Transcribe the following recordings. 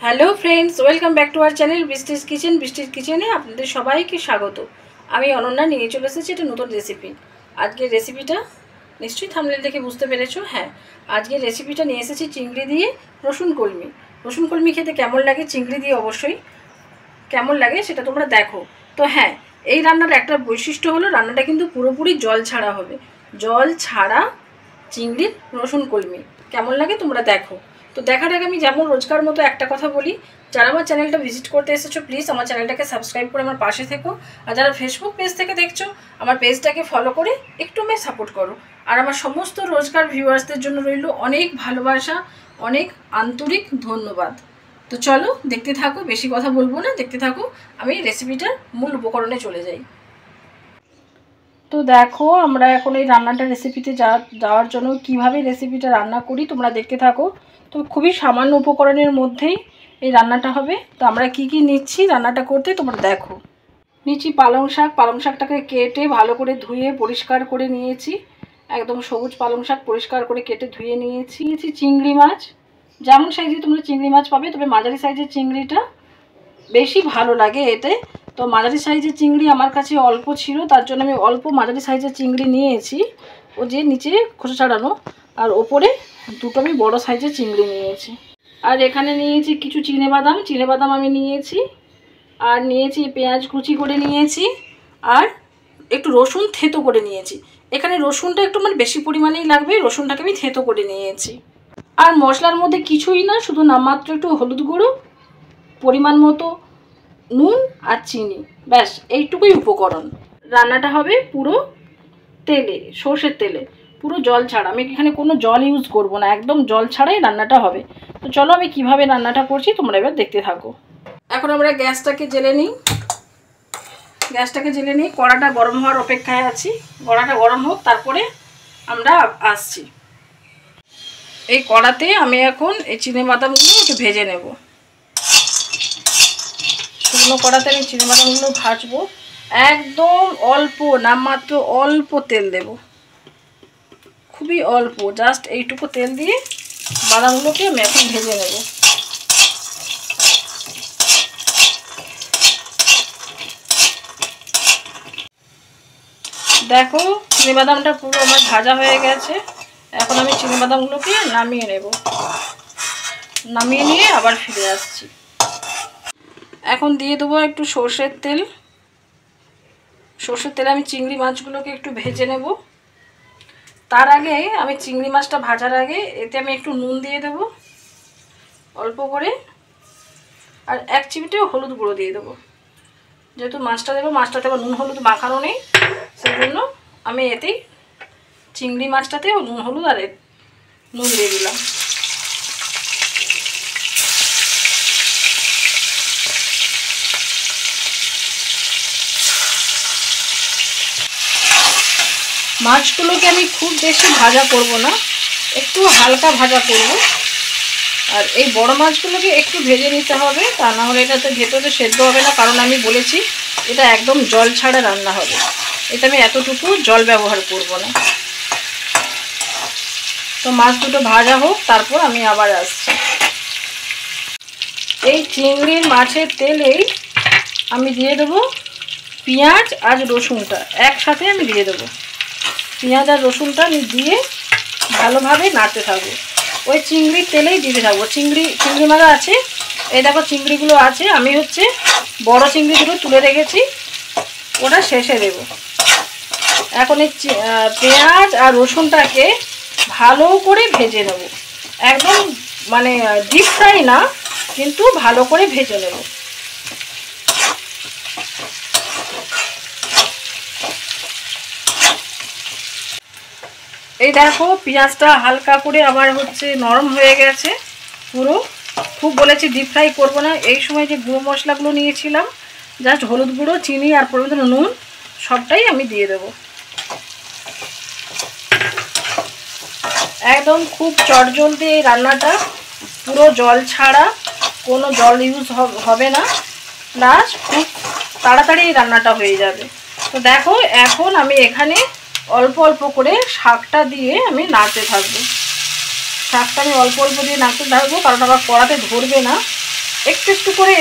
Hello friends, welcome back to our channel Brishti's kitchen. Brishti's কিচেনে আপনাদের সবাইকে স্বাগত। আমি অনন্যা নিয়ে চলে এসেছি একটা নতুন রেসিপি। আজকের রেসিপিটা নিশ্চয়ই থাম্বনেল দেখে বুঝতে পেরেছো। হ্যাঁ, আজকের রেসিপিটা নিয়ে এসেছি চিংড়ি দিয়ে রসুন কলমি। রসুন কলমি খেতে কেমন লাগে, চিংড়ি দিয়ে অবশ্যই কেমন লাগে সেটা তোমরা দেখো। তো হ্যাঁ, এই রান্নার একটা বৈশিষ্ট্য হলো রান্নাটা কিন্তু পুরোপুরি জল ছাড়া হবে। জল ছাড়া চিংড়ির রসুন কলমি কেমন লাগে তোমরা দেখো। তো দেখার আগে আমি যেমন রোজকার মতো একটা কথা বলি, যারা আমার চ্যানেলটা ভিজিট করতে এসেছো প্লিজ আমার চ্যানেলটাকে সাবস্ক্রাইব করে আমার পাশে থেকো। আর যারা ফেসবুক পেজ থেকে দেখছো আমার পেজটাকে ফলো করে একটু আমায় সাপোর্ট করো। আর আমার সমস্ত রোজকার ভিউয়ার্সদের জন্য রইল অনেক ভালোবাসা, অনেক আন্তরিক ধন্যবাদ। তো চলো দেখতে থাকো, বেশি কথা বলবো না, দেখতে থাকো। আমি রেসিপিটার মূল উপকরণে চলে যাই। তো দেখো আমরা এখন এই রান্নাটা রেসিপিতে যাওয়ার জন্য কিভাবে রেসিপিটা রান্না করি তোমরা দেখতে থাকো। তো খুবই সামান্য উপকরণের মধ্যেই এই রান্নাটা হবে। তো আমরা কি কি নিচ্ছি রান্নাটা করতে তোমরা দেখো। নিচ্ছি পালং শাক। পালং শাকটাকে কেটে ভালো করে ধুয়ে পরিষ্কার করে নিয়েছি। একদম সবুজ পালং শাক পরিষ্কার করে কেটে ধুয়ে নিয়েছি। চিংড়ি মাছ, যেমন সাইজে তোমরা চিংড়ি মাছ পাবে, তবে মাঝারি সাইজের চিংড়িটা বেশি ভালো লাগে এতে। তো মাঝারি সাইজের চিংড়ি আমার কাছে অল্প ছিল, তার জন্য আমি অল্প মাঝারি সাইজের চিংড়ি নিয়েছি। ও যে নিচে খোসা ছাড়ানো, আর ওপরে দুটো আমি বড়ো সাইজের চিংড়ি নিয়েছি। আর এখানে নিয়েছি কিছু চিনেবাদাম আমি নিয়েছি। আর নিয়েছি পেঁয়াজ কুচি করে নিয়েছি। আর একটু রসুন থেতো করে নিয়েছি। এখানে রসুনটা একটু বেশি পরিমাণেই লাগবে, রসুনটাকে আমি থেতো করে নিয়েছি। আর মশলার মধ্যে কিছুই না, শুধু নামমাত্র একটু হলুদ গুঁড়ো, পরিমাণ মতো নুন আর চিনি, ব্যাস এইটুকুই উপকরণ। রান্নাটা হবে পুরো তেলে, সর্ষের তেলে, পুরো জল ছাড়া। আমি এখানে কোনো জল ইউজ করব না, একদম জল ছাড়াই রান্নাটা হবে। তো চলো আমি কিভাবে রান্নাটা করছি তোমরা এবার দেখতে থাকো। এখন আমরা গ্যাসটাকে জেলে নিই। কড়াটা গরম হওয়ার অপেক্ষায় আছি। কড়াটা গরম হোক, তারপরে আমরা আসছি। এই কড়াতে আমি এখন এই চিনেবাদামগুলো একটু ভেজে নেব। শুকনো কড়াতে আমি চিনেবাদামগুলো ভাজবো। একদম অল্প, নামমাত্র অল্প তেল দেব, খুবই অল্প, জাস্ট এইটুকু তেল দিয়ে বাদামগুলোকে আমি এখন ভেজে নেব। দেখো চিনেবাদামটা পুরো আমার ভাজা হয়ে গেছে। এখন আমি চিনেবাদামগুলোকে নামিয়ে নেব। নামিয়ে নিয়ে আবার ফিরে আসছি। এখন দিয়ে দেবো একটু সর্ষের তেল। সর্ষের তেলে আমি চিংড়ি মাছগুলোকে একটু ভেজে নেব। তার আগে আমি চিংড়ি মাছটা ভাজার আগে এতে আমি একটু নুন দিয়ে দেব অল্প করে। আর 1 চিমটে হলুদ গুঁড়ো দিয়ে দেবো। যেহেতু মাছটাতে আবার নুন হলুদ মাখানো নেই, সেই জন্য আমি এতেই চিংড়ি মাছটাতেও নুন হলুদ আর নুন দিয়ে দিলাম। মাছগুলোকে আমি খুব বেশি ভাজা করব না, একটু হালকা ভাজা করব। আর এই বড় মাছগুলোকে একটু ভেজে নিতে হবে, তা না হলে এটাতে ভেতরে সেদ্ধ হবে না। কারণ আমি বলেছি এটা একদম জল ছাড়া রান্না হবে, এটা আমি এতটুকু জল ব্যবহার করব না। তো মাছ দুটো ভাজা হোক, তারপর আমি আবার আসছি। এই চিংড়ির মাছের তেলেই আমি দিয়ে দেবো পেঁয়াজ আর রসুনটা একসাথে আমি দিয়ে দেবো। পেঁয়াজ আর রসুনটা আমি দিয়ে ভালোভাবে নাড়তে থাকবো। ওই চিংড়ির তেলেই দিতে থাকবো। চিংড়ি মাছ আছে, এই দেখো চিংড়িগুলো আছে, আমি বড় চিংড়িগুলো তুলে রেখেছি, ওটা শেষে দেব। এখন এই পেঁয়াজ আর রসুনটাকে ভালো করে ভেজে নেব। একদম ডিপ ফ্রাই না, কিন্তু ভালো করে ভেজে নেব। এই দেখো পেঁয়াজটা হালকা করে আবার নরম হয়ে গেছে পুরো। খুব বলেছি ডিপ ফ্রাই করবো না। এই সময় যে গুঁড়ো মশলাগুলো নিয়েছিলাম, জাস্ট হলুদ গুঁড়ো, চিনি আর পরিমাণ নুন, সবটাই আমি দিয়ে দেবো। একদম খুব চটজলদি এই রান্নাটা, পুরো জল ছাড়া, কোনো জল ইউজ হবে না, প্লাস খুব তাড়াতাড়ি এই রান্নাটা হয়ে যাবে। তো দেখো এখন আমি এখানে অল্প অল্প করে শাকটা দিয়ে আমি নাড়তে থাকবো। শাকটা আমি অল্প অল্প দিয়ে নাড়তে থাকবো, কারণ আবার কড়াতে ধরবে না। একটু একটু করে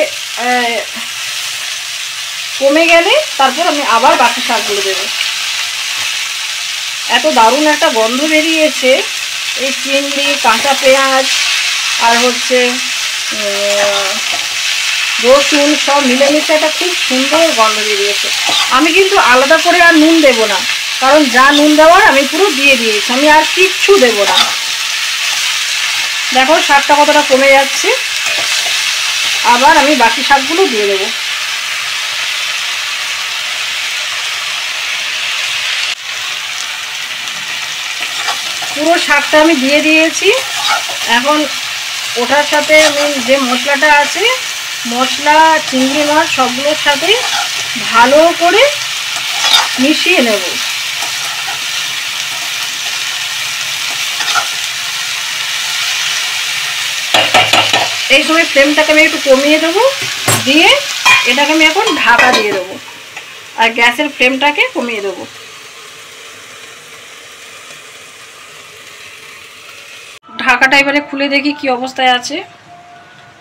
কমে গেলে তারপর আমি আবার বাকি শাকগুলো দেবো। এত দারুণ একটা গন্ধ বেরিয়েছে, এই চিংড়ি, কাঁচা পেঁয়াজ আর হচ্ছে রসুন সব মিলেমিশে একটা খুব সুন্দর গন্ধ বেরিয়েছে। আমি কিন্তু আলাদা করে আর নুন দেব না, কারণ যা নুন দেওয়ার আমি পুরো দিয়ে দিয়েছি, আমি আর কিচ্ছু দেব না। দেখো শাকটা কতটা কমে যাচ্ছে, আবার আমি বাকি শাকগুলো দিয়ে দেবো। পুরো শাকটা আমি দিয়ে দিয়েছি। এখন ওটার সাথে আমি যে মশলাটা আছে, মশলা, চিংড়ি মাছ সবগুলোর সাথে ভালো করে মিশিয়ে নেব। এই সময় ফ্লেমটাকে আমি একটু কমিয়ে দেবো, দিয়ে এটাকে আমি এখন ঢাকা দিয়ে দেবো আর গ্যাসের ফ্লেমটাকে কমিয়ে দেবো। ঢাকাটা এবারে খুলে দেখি কি অবস্থায় আছে।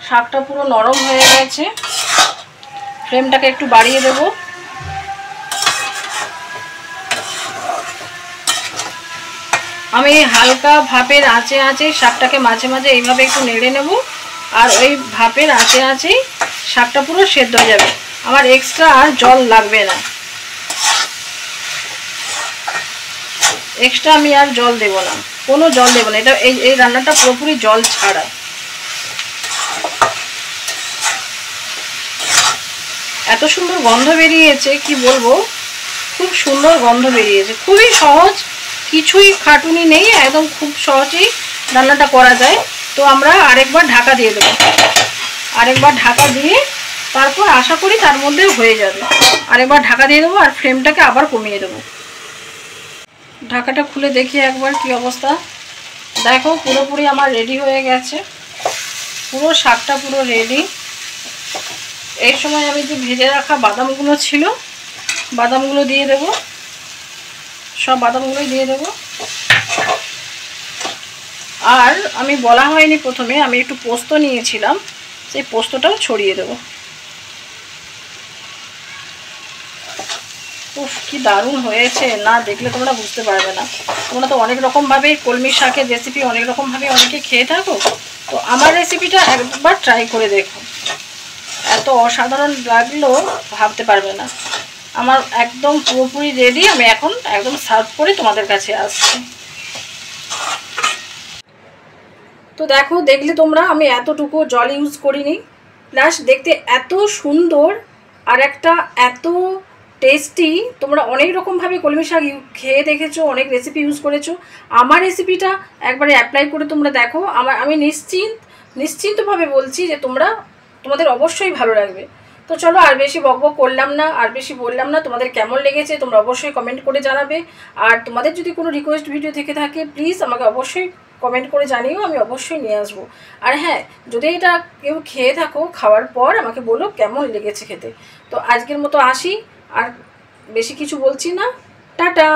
শাকটা পুরো নরম হয়ে গেছে। ফ্লেমটাকে একটু বাড়িয়ে দেব। আমি হালকা ভাপের আঁচে আঁচে শাকটাকে মাঝে মাঝে এইভাবে একটু নেড়ে নেব, আর ওই ভাপের আঁচে আঁচেই শাকটা পুরো সেদ্ধ হয়ে যাবে। আমার এক্সট্রা আর জল লাগবে না, এক্সট্রা আমি আর জল দেব না, কোনো জল দেব না। এটা এই রান্নাটা পুরোপুরি জল ছাড়া। এত সুন্দর গন্ধ বেরিয়েছে কি বলবো, খুব সুন্দর গন্ধ বেরিয়েছে। খুবই সহজ, কিছুই খাটুনি নেই, একদম খুব সহজেই রান্নাটা করা যায়। তো আমরা আরেকবার ঢাকা দিয়ে দেবো, আরেকবার ঢাকা দিয়ে তারপর আশা করি তার মধ্যে হয়ে যাবে। আরেকবার ঢাকা দিয়ে দেবো আর ফ্লেমটাকে আবার কমিয়ে দেবো। ঢাকাটা খুলে দেখি একবার কি অবস্থা। দেখো পুরোপুরি আমার রেডি হয়ে গেছে, পুরো শাকটা পুরো রেডি। এই সময় আমি যে ভেজে রাখা বাদামগুলো ছিল, বাদামগুলো দিয়ে দেব, সব বাদামগুলোই দিয়ে দেব। আর আমি বলা হয়নি প্রথমে, আমি একটু পোস্ত নিয়েছিলাম, সেই পোস্তটাও ছড়িয়ে দেব। উফ কি দারুণ হয়েছে, না দেখলে তোমরা বুঝতে পারবে না। তোমরা তো অনেক রকমভাবে কলমি শাকের রেসিপি অনেক রকমভাবে অনেকে খেয়ে থাকো, তো আমার রেসিপিটা একবার ট্রাই করে দেখো। এত অসাধারণ লাগলো ভাবতে পারবে না। আমার একদম পুরোপুরি রেডি, আমি এখন একদম সার্ভ করে তোমাদের কাছে আসছি। তো দেখো, দেখলে তোমরা আমি এতটুকু জল ইউজ করিনি, প্লাস দেখতে এত সুন্দর আর একটা এত টেস্টি। তোমরা অনেক রকমভাবে কলমি শাক খেয়ে দেখেছো, অনেক রেসিপি ইউজ করেছো। আমার রেসিপিটা একবারে অ্যাপ্লাই করে তোমরা দেখো, আমি নিশ্চিন্তভাবে বলছি যে তোমাদের অবশ্যই ভালো লাগবে। তো চলো আর বেশি বকবক করলাম না, আর বেশি বললাম না। তোমাদের কেমন লেগেছে তোমরা অবশ্যই কমেন্ট করে জানাবে। আর তোমাদের যদি কোনো রিকোয়েস্ট ভিডিও থেকে থাকে প্লিজ আমাকে অবশ্যই কমেন্ট করে জানিও, আমি অবশ্যই নিয়ে আসবো। আর হ্যাঁ, যদি এটা কেউ খেয়ে থাকো, খাওয়ার পর আমাকে বলো কেমন লেগেছে খেতে। তো আজকের মতো আসি, আর বেশি কিছু বলছি না, টাটা।